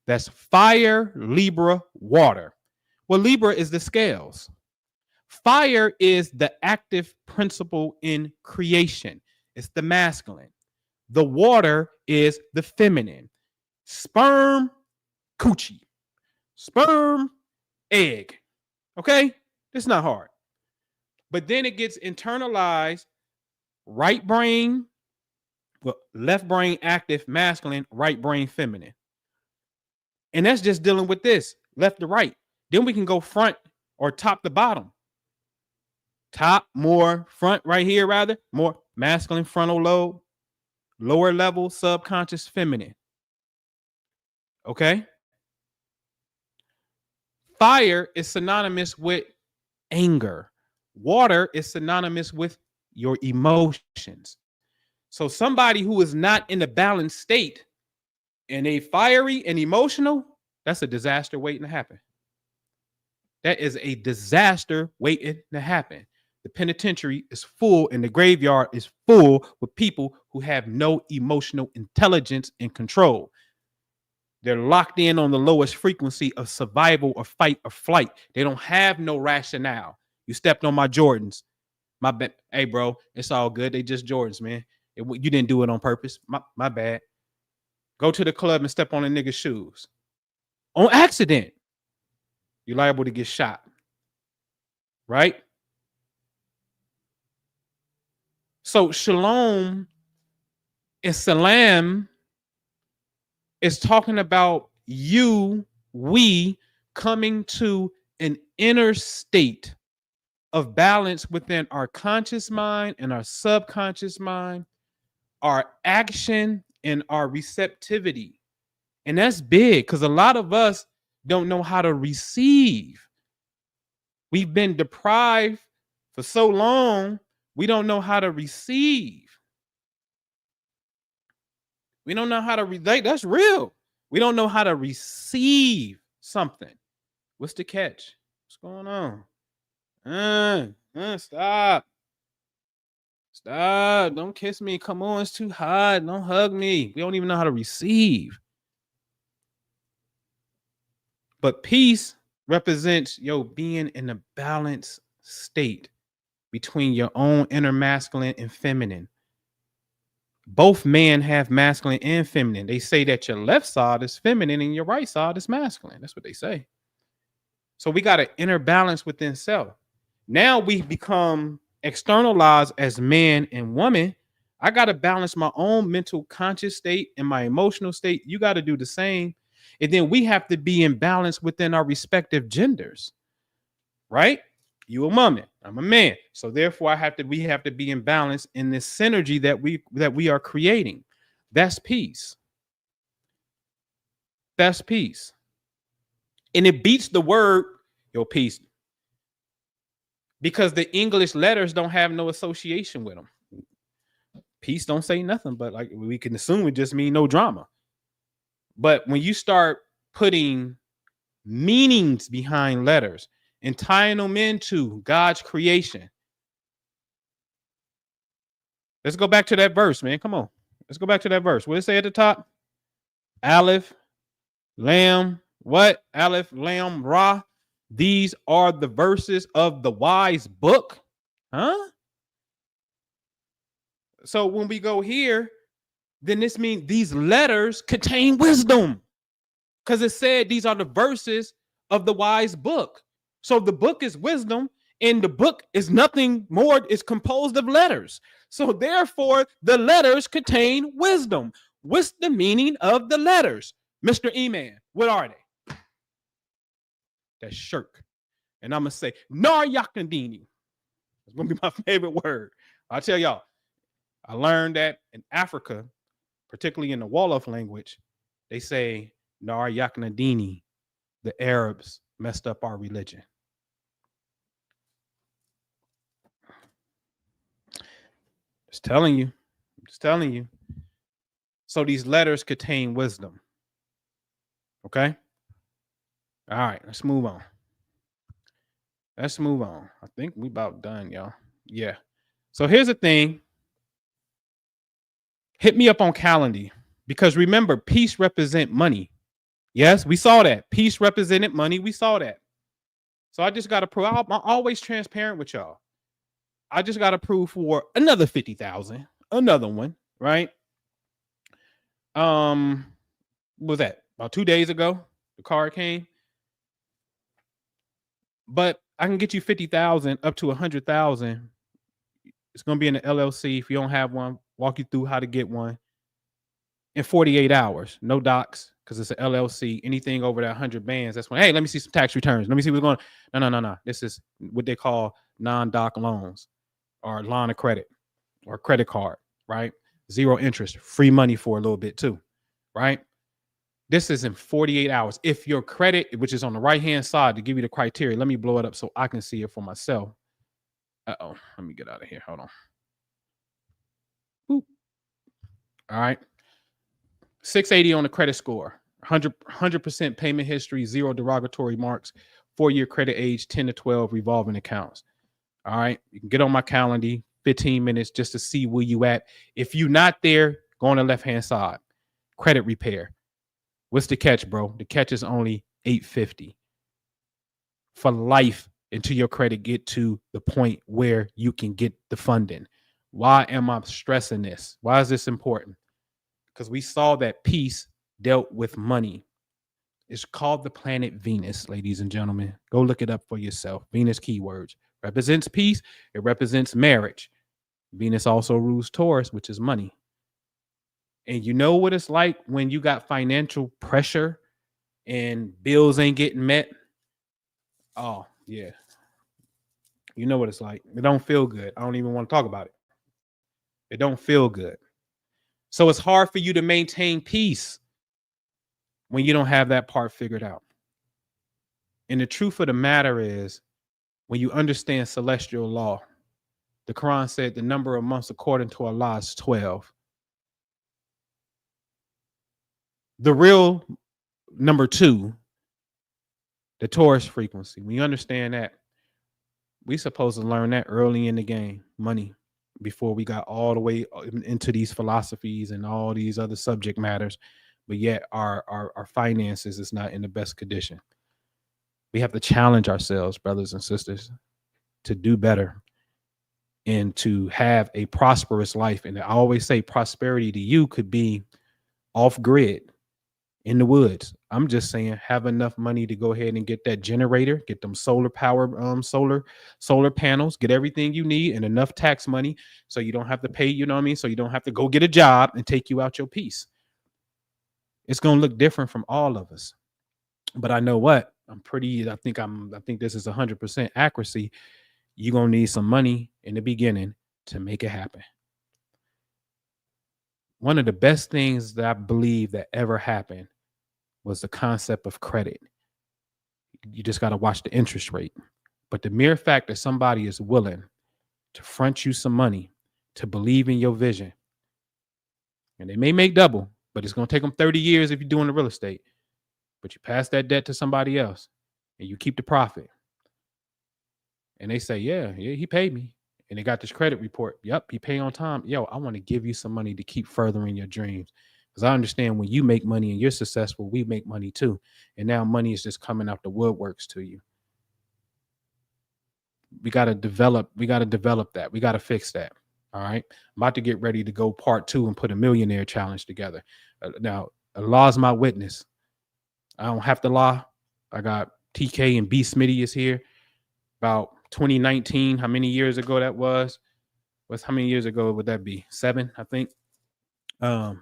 That's fire, Libra, water. Well, Libra is the scales. Fire is the active principle in creation. It's the masculine. The water is the feminine. Sperm, coochie. Sperm, egg. Okay? It's not hard. But then it gets internalized. Right brain, well, left brain active, masculine, right brain feminine. And that's just dealing with this, left to right. Then we can go front or top to bottom. Top, more, front right here, rather, more masculine frontal lobe, lower level, subconscious feminine. Okay? Fire is synonymous with anger. Water is synonymous with your emotions. So somebody who is not in a balanced state and they fiery and emotional, that's a disaster waiting to happen. That is a disaster waiting to happen. The penitentiary is full and the graveyard is full with people who have no emotional intelligence and control. They're locked in on the lowest frequency of survival or fight or flight. They don't have no rationale. You stepped on my Jordans. My bad. Hey, bro, it's all good. They just Jordans, man. You didn't do it on purpose. My bad. Go to the club and step on a nigga's shoes. On accident. You're liable to get shot. Right? So Shalom and Salam is talking about we coming to an inner state of balance within our conscious mind and our subconscious mind, our action and our receptivity. And that's big because a lot of us don't know how to receive. We've been deprived for so long, we don't know how to receive. We don't know how to relate. That's real. We don't know how to receive something. What's the catch? What's going on? Stop. Stop. Don't kiss me. Come on, it's too hot. Don't hug me. We don't even know how to receive. But peace represents being in a balanced state between your own inner masculine and feminine. Both men have masculine and feminine. They say that your left side is feminine and your right side is masculine. That's what they say. So we got an inner balance within self. Now we become externalized as man and woman. I got to balance my own mental conscious state and my emotional state. You got to do the same. And then we have to be in balance within our respective genders. Right? You a woman, I'm a man. So therefore we have to be in balance in this synergy that we are creating. That's peace. That's peace. And it beats the word peace. Because the English letters don't have no association with them. Peace don't say nothing, but like we can assume it just means no drama. But when you start putting meanings behind letters and tying them into God's creation. Let's go back to that verse, man. Come on. Let's go back to that verse. What did it say at the top? Aleph, Lam, what? Aleph, Lam, Ra. These are the verses of the wise book. Huh? So when we go here, then this means these letters contain wisdom. Because it said these are the verses of the wise book. So the book is wisdom, and the book is nothing more. It's composed of letters. So therefore, the letters contain wisdom. What's the meaning of the letters? Mr. E-Man, what are they? That's shirk. And I'm going to say, Nar Yakadini. It's going to be my favorite word. I tell y'all, I learned that in Africa, particularly in the Wolof language, they say Nar Yaknadini, the Arabs messed up our religion. Just telling you. Just telling you. So these letters contain wisdom. Okay? All right, let's move on. Let's move on. I think we about done, y'all. Yeah. So here's the thing. Hit me up on Calendly, because remember, peace represent money. Yes, we saw that. Peace represented money. We saw that. So I just got to prove. I'm always transparent with y'all. I just got to prove for another 50,000, another one, right? What was that? About 2 days ago, the card came. But I can get you 50,000 up to 100,000. It's going to be in the LLC. If you don't have one, walk you through how to get one in 48 hours. No docs, because it's an LLC. Anything over that 100 bands, that's when, hey, let me see some tax returns. Let me see what's going on. No. This is what they call non-doc loans, or line of credit, or credit card, right? 0 interest, free money for a little bit too, right? This is in 48 hours. If your credit, which is on the right-hand side to give you the criteria, let me blow it up so I can see it for myself. Uh-oh, let me get out of here. Hold on. Boop. All right. 680 on the credit score, 100% payment history, 0 derogatory marks, 4-year credit age, 10 to 12 revolving accounts. All right. You can get on my calendar, 15 minutes just to see where you at. If you're not there, go on the left-hand side. Credit repair. What's the catch, bro? The catch is only $850 for life until your credit get to the point where you can get the funding. Why am I stressing this? Why is this important? Because we saw that peace dealt with money. It's called the planet Venus, ladies and gentlemen. Go look it up for yourself. Venus keywords. Represents peace. It represents marriage. Venus also rules Taurus, which is money. And you know what it's like when you got financial pressure and bills ain't getting met? Oh, yeah. You know what it's like. It don't feel good. I don't even want to talk about it. It don't feel good. So it's hard for you to maintain peace when you don't have that part figured out. And the truth of the matter is, when you understand celestial law, the Quran said the number of months according to Allah is 12. The real number 2, the Taurus frequency. When you understand that, we supposed to learn that early in the game, money, before we got all the way into these philosophies and all these other subject matters. But yet our finances is not in the best condition. We have to challenge ourselves, brothers and sisters, to do better and to have a prosperous life. And I always say prosperity to you could be off grid, in the woods. I'm just saying, have enough money to go ahead and get that generator, get them solar power, solar panels, get everything you need, and enough tax money so you don't have to pay, you know what I mean? So you don't have to go get a job and take you out your peace. It's going to look different from all of us. But I know what, I think this is 100% accuracy. You're going to need some money in the beginning to make it happen. One of the best things that I believe that ever happened was the concept of credit. You just got to watch the interest rate. But the mere fact that somebody is willing to front you some money, to believe in your vision, and they may make double, but it's going to take them 30 years if you're doing the real estate. But you pass that debt to somebody else and you keep the profit. And they say, yeah, he paid me. And they got this credit report. Yep, he paid on time. Yo, I want to give you some money to keep furthering your dreams. Because I understand when you make money and you're successful, we make money too. And now money is just coming out the woodworks to you. We got to develop that. We got to fix that. All right. I'm about to get ready to go part 2 and put a millionaire challenge together. Now, Allah is my witness. I don't have to lie. I got TK and B Smitty is here. About 2019, how many years ago that was? How many years ago would that be? 7, I think.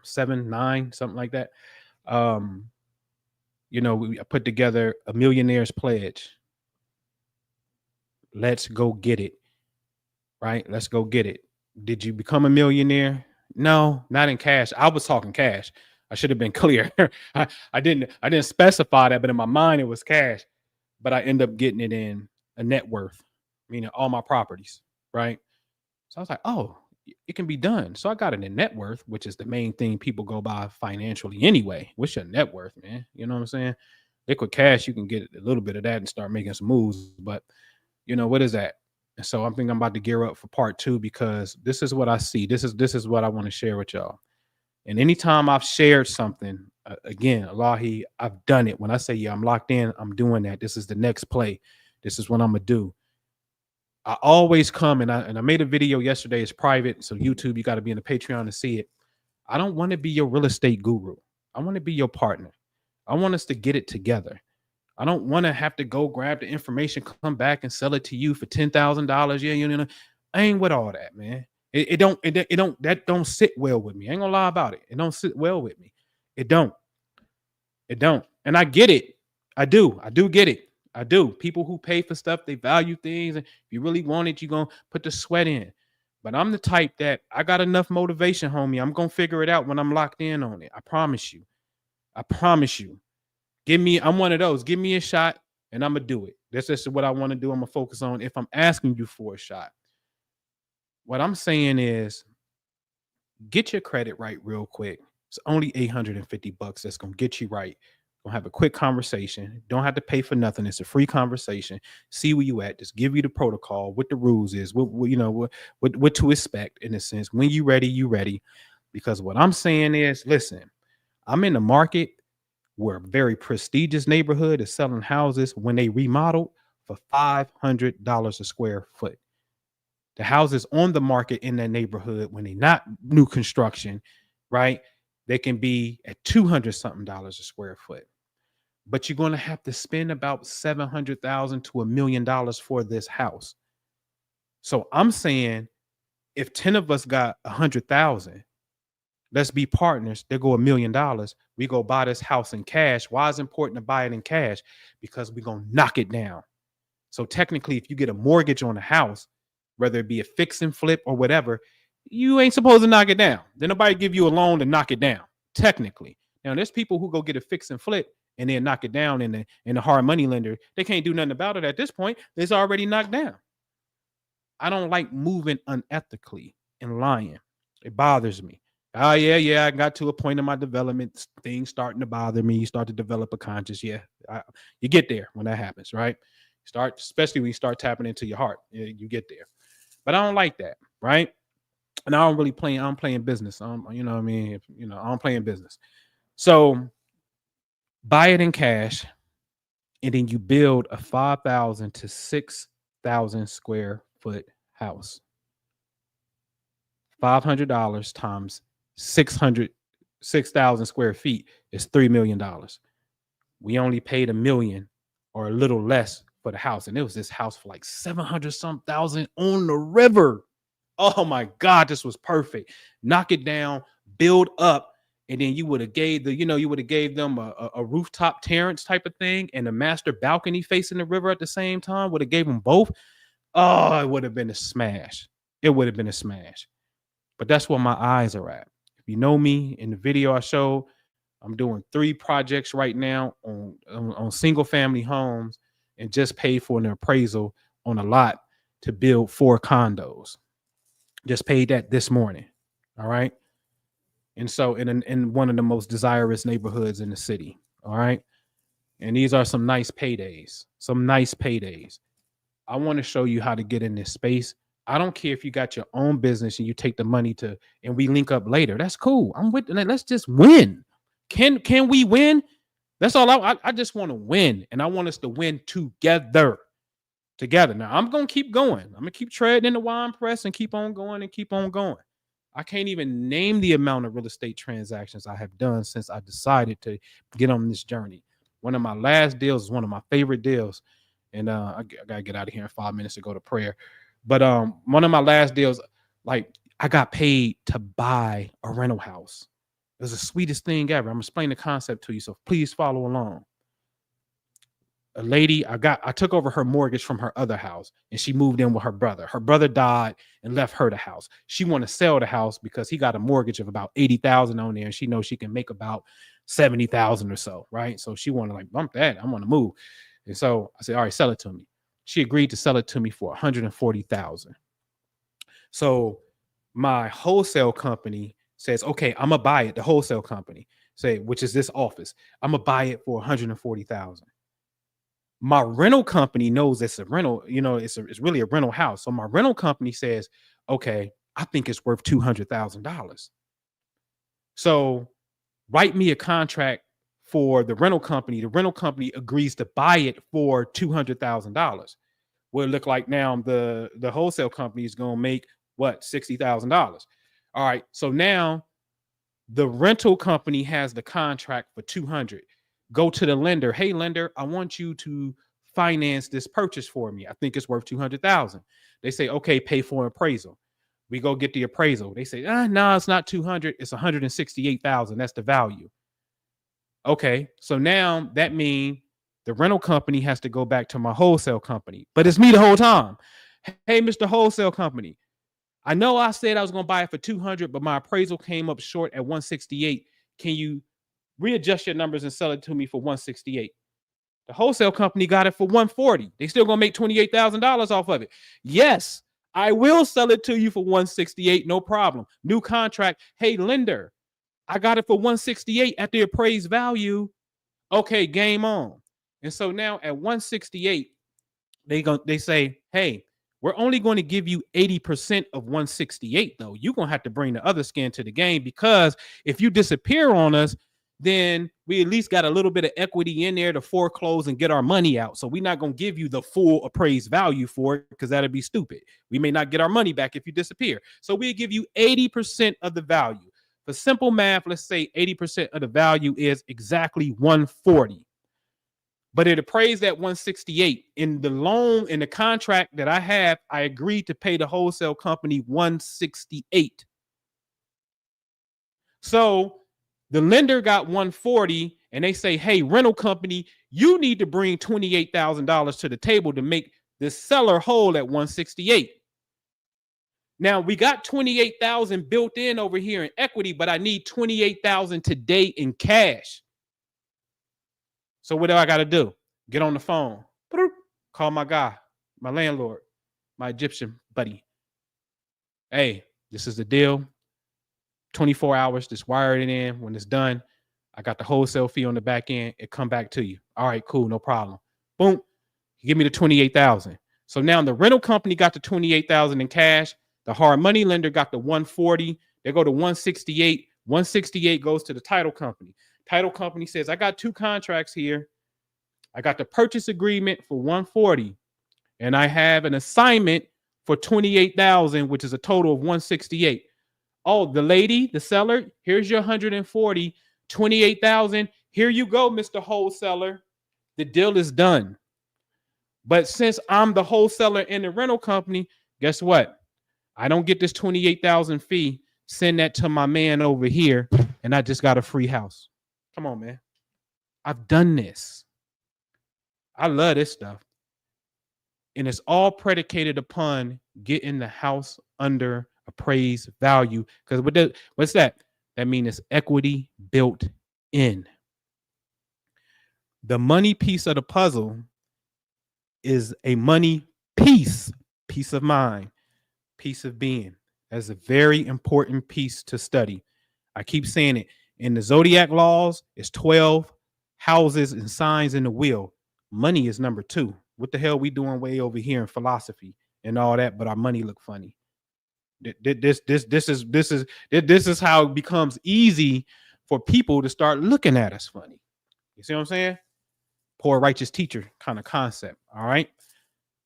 7, 9, something like that. We put together a millionaire's pledge. Let's go get it. Right? Let's go get it. Did you become a millionaire? No, not in cash. I was talking cash. I should have been clear. I didn't specify that, but in my mind it was cash. But I end up getting it in a net worth, meaning all my properties, right? So I was like, oh, it can be done. So I got it in net worth, which is the main thing people go by financially anyway. What's your net worth, man? You know what I'm saying? Liquid cash, you can get a little bit of that and start making some moves. But what is that? And so I think I'm about to gear up for part 2 because this is what I see. This is what I want to share with y'all. And anytime I've shared something, again, Allahi, I've done it. When I say, yeah, I'm locked in, I'm doing that. This is the next play. This is what I'm going to do. I always come and I made a video yesterday. It's private. So YouTube, you got to be in the Patreon to see it. I don't want to be your real estate guru. I want to be your partner. I want us to get it together. I don't want to have to go grab the information, come back and sell it to you for $10,000. Yeah, I ain't with all that, man. That don't sit well with me. I ain't gonna lie about it. It don't sit well with me. It don't. And I get it. I do get it. I do. People who pay for stuff, they value things. And if you really want it, you're gonna put the sweat in. But I'm the type that I got enough motivation, homie. I'm gonna figure it out when I'm locked in on it. I promise you. I'm one of those. Give me a shot and I'm going to do it. That's just what I want to do. I'm going to focus on if I'm asking you for a shot. What I'm saying is get your credit right real quick. It's only $850 that's going to get you right. Going to have a quick conversation. Don't have to pay for nothing. It's a free conversation. See where you at. Just give you the protocol, what the rules is, what to expect in a sense. When you ready, you ready. Because what I'm saying is, listen, I'm in the market where a very prestigious neighborhood is selling houses when they remodeled for $500 a square foot. The houses on the market in that neighborhood, when they not new construction, right, they can be at $200 something a square foot. But you're going to have to spend about $700,000 to $1 million for this house. So I'm saying if 10 of us got 100,000, let's be partners. They go $1 million. We go buy this house in cash. Why is it important to buy it in cash? Because we're going to knock it down. So technically, if you get a mortgage on a house, whether it be a fix and flip or whatever, you ain't supposed to knock it down. Then nobody give you a loan to knock it down, technically. Now, there's people who go get a fix and flip and then knock it down in the hard money lender. They can't do nothing about it at this point. It's already knocked down. I don't like moving unethically and lying. It bothers me. Oh, yeah. I got to a point in my development, things starting to bother me. You start to develop a conscience. Yeah, you get there when that happens, right? Especially when you start tapping into your heart. You get there. But I don't like that, right? And I'm playing business. You know what I mean? I'm playing business. So buy it in cash, and then you build a 5,000 to 6,000 square foot house. $500 times 6,000 square feet is $3 million. We only paid $1 million or a little less for the house. And it was this house for like 700 some thousand on the river. Oh my God, this was perfect. Knock it down, build up. And then you would have gave them a rooftop terrace type of thing and a master balcony facing the river at the same time. Would have gave them both. Oh, it would have been a smash. It would have been a smash. But that's where my eyes are at. If you know me, in the video I showed, I'm doing 3 projects right now on single family homes and just paid for an appraisal on a lot to build 4 condos. Just paid that this morning. All right. And so in one of the most desirous neighborhoods in the city. All right. And these are some nice paydays. I want to show you how to get in this space. I don't care if you got your own business and you take the money and we link up later. That's cool. I'm with that. Let's just win. Can we win? That's all I just want to win. And I want us to win together. Now, I'm going to keep going. I'm going to keep treading in the wine press and keep on going. I can't even name the amount of real estate transactions I have done since I decided to get on this journey. One of my last deals is one of my favorite deals. And I got to get out of here in 5 minutes to go to prayer. But one of my last deals, like I got paid to buy a rental house. It was the sweetest thing ever. I'm explaining the concept to you, so please follow along. a lady, I took over her mortgage from her other house, and she moved in with her brother. Her brother died and left her the house. She want to sell the house because he got a mortgage of about 80,000 on there, and she knows she can make about 70,000 or so, right? So she want to like bump that. I'm gonna move. And so I said, all right, sell it to me. She agreed to sell it to me for 140,000. So my wholesale company says, okay, I'm gonna buy it. The wholesale company say, which is this office, I'm gonna buy it for 140,000. My rental company knows it's a rental, it's really a rental house. So my rental company says, okay, I think it's worth $200,000. So write me a contract for the rental company. The rental company agrees to buy it for $200,000. What it look like now, the wholesale company is going to make what, $60,000. All right. So now the rental company has the contract for 200. Go to the lender. Hey, lender, I want you to finance this purchase for me. I think it's worth 200,000. They say, okay, pay for appraisal. We go get the appraisal. They say, no, it's not 200. It's 168,000. That's the value. Okay. So now that means the rental company has to go back to my wholesale company, but it's me the whole time. Hey, Mr. Wholesale Company, I know I said I was going to buy it for 200, but my appraisal came up short at 168. Can you readjust your numbers and sell it to me for 168? The wholesale company got it for 140. They still going to make $28,000 off of it. Yes, I will sell it to you for 168. No problem. New contract. Hey, lender, I got it for 168 at the appraised value. Okay, game on. And so now at 168, they say, hey, we're only going to give you 80% of 168, though. You're going to have to bring the other skin to the game, because if you disappear on us, then we at least got a little bit of equity in there to foreclose and get our money out. So we're not going to give you the full appraised value for it, because that'd be stupid. We may not get our money back if you disappear. So we give you 80% of the value. For simple math, let's say 80% of the value is exactly 140. But it appraised at 168. In the loan, in the contract that I have, I agreed to pay the wholesale company 168. So the lender got 140, and they say, hey, rental company, you need to bring $28,000 to the table to make this seller whole at 168. Now we got 28,000 built in over here in equity, but I need 28,000 today in cash. So what do I got to do? Get on the phone, call my guy, my landlord, my Egyptian buddy. Hey, this is the deal. 24 hours, just wire it in. When it's done, I got the wholesale fee on the back end. It come back to you. All right, cool, no problem. Boom, give me the 28,000. So now the rental company got the 28,000 in cash. The hard money lender got the 140. They go to 168. 168 goes to the title company. Title company says, I got two contracts here. I got the purchase agreement for 140, and I have an assignment for 28,000, which is a total of 168. Oh, the lady, the seller, here's your 140, 28,000. Here you go, Mr. Wholesaler. The deal is done. But since I'm the wholesaler in the rental company, guess what? I don't get this 28,000 fee. Send that to my man over here, and I just got a free house. Come on, man. I've done this. I love this stuff. And it's all predicated upon getting the house under appraised value. Because what's that? That means it's equity built in. The money piece of the puzzle is a money piece, peace of mind, peace of being. That's a very important piece to study. I keep saying it. In the zodiac laws, it's 12 houses and signs in the wheel. Money is number 2. What the hell we doing way over here in philosophy and all that, but our money look funny. This is how it becomes easy for people to start looking at us funny. You see what I'm saying? Poor righteous teacher kind of concept. All right.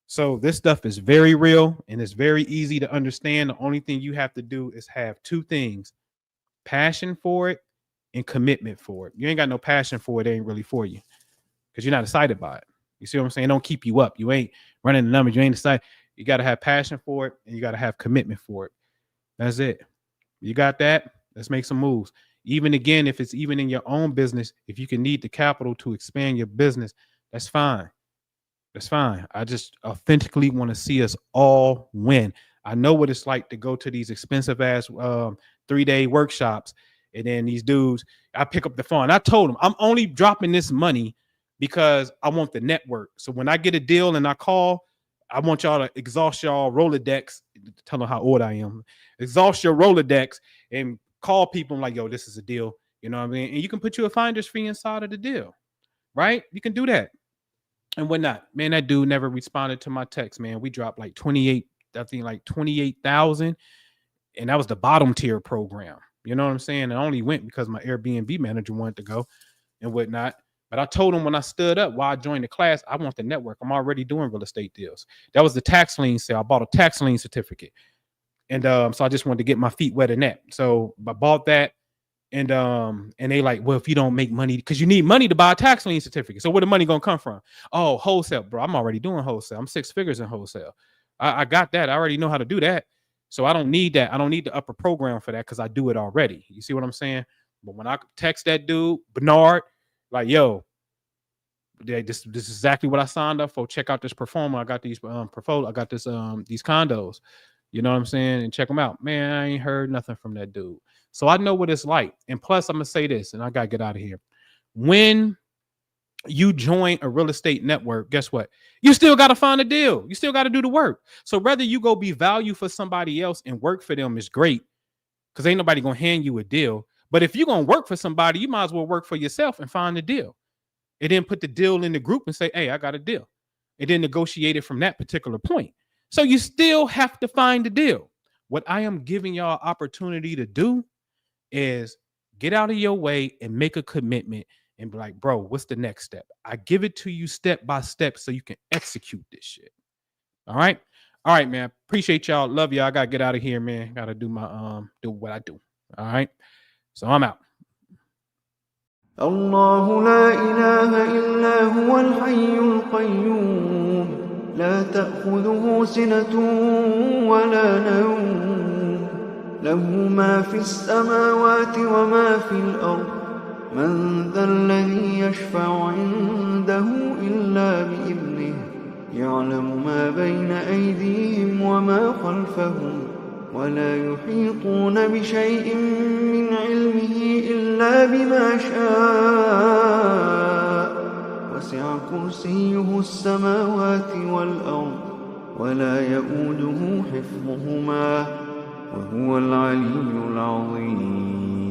So this stuff is very real and it's very easy to understand. The only thing you have to do is have 2 things: passion for it and commitment for it. You ain't got no passion for it, it ain't really for you, because you're not excited by it. You see what I'm saying? It don't keep you up. You ain't running the numbers. You ain't excited. You got to have passion for it, and you got to have commitment for it. That's it. You got that? Let's make some moves. Even again, if it's even in your own business, if you can need the capital to expand your business, that's fine. That's fine. I just authentically want to see us all win. I know what it's like to go to these expensive ass 3-day workshops, and then these dudes, I pick up the phone. I told them I'm only dropping this money because I want the network. So when I get a deal and I call, I want y'all to exhaust y'all Rolodex. Tell them how old I am. Exhaust your Rolodex and call people like, yo, this is a deal. You know what I mean? And you can put you a finder's fee inside of the deal, right? You can do that and whatnot. Man, that dude never responded to my text, man. We dropped like 28,000. And that was the bottom tier program. You know what I'm saying? I only went because my Airbnb manager wanted to go and whatnot. But I told him when I stood up, while I joined the class, I want the network. I'm already doing real estate deals. That was the tax lien sale. I bought a tax lien certificate. And so I just wanted to get my feet wet in that. So I bought that. And they like, well, if you don't make money, because you need money to buy a tax lien certificate. So where the money gonna come from? Oh, wholesale, bro. I'm already doing wholesale. I'm 6 figures in wholesale. I got that. I already know how to do that. So I don't need that. I don't need the upper program for that because I do it already. You see what I'm saying? But when I text that dude, Bernard, like, yo, this is exactly what I signed up for. Check out this performer. I got these portfolio. I got this these condos. You know what I'm saying? And check them out. Man, I ain't heard nothing from that dude. So I know what it's like. And plus, I'm gonna say this, and I gotta get out of here. When you join a real estate network, guess what? You still got to find a deal. You still got to do the work. So whether you go be value for somebody else and work for them is great, because ain't nobody going to hand you a deal. But if you're going to work for somebody, you might as well work for yourself and find a deal. And then put the deal in the group and say, hey, I got a deal. And then negotiate it from that particular point. So you still have to find a deal. What I am giving y'all opportunity to do is get out of your way and make a commitment and be like, bro, what's the next step? I give it to you step by step so you can execute this shit. All right. All right, man. Appreciate y'all. Love y'all. I got to get out of here, man. Got to do my, do what I do. All right. So I'm out. الله لا إله إلا هو الحي القيوم لا تأخذه سنة ولا نوم له ما في السماوات وما في الأرض من ذا الذي يشفع عنده إلا بإذنه يعلم ما بين أيديهم وما خلفهم ولا يحيطون بشيء من علمه إلا بما شاء وسع كرسيه السماوات والأرض ولا يؤوده حفظهما وهو العلي العظيم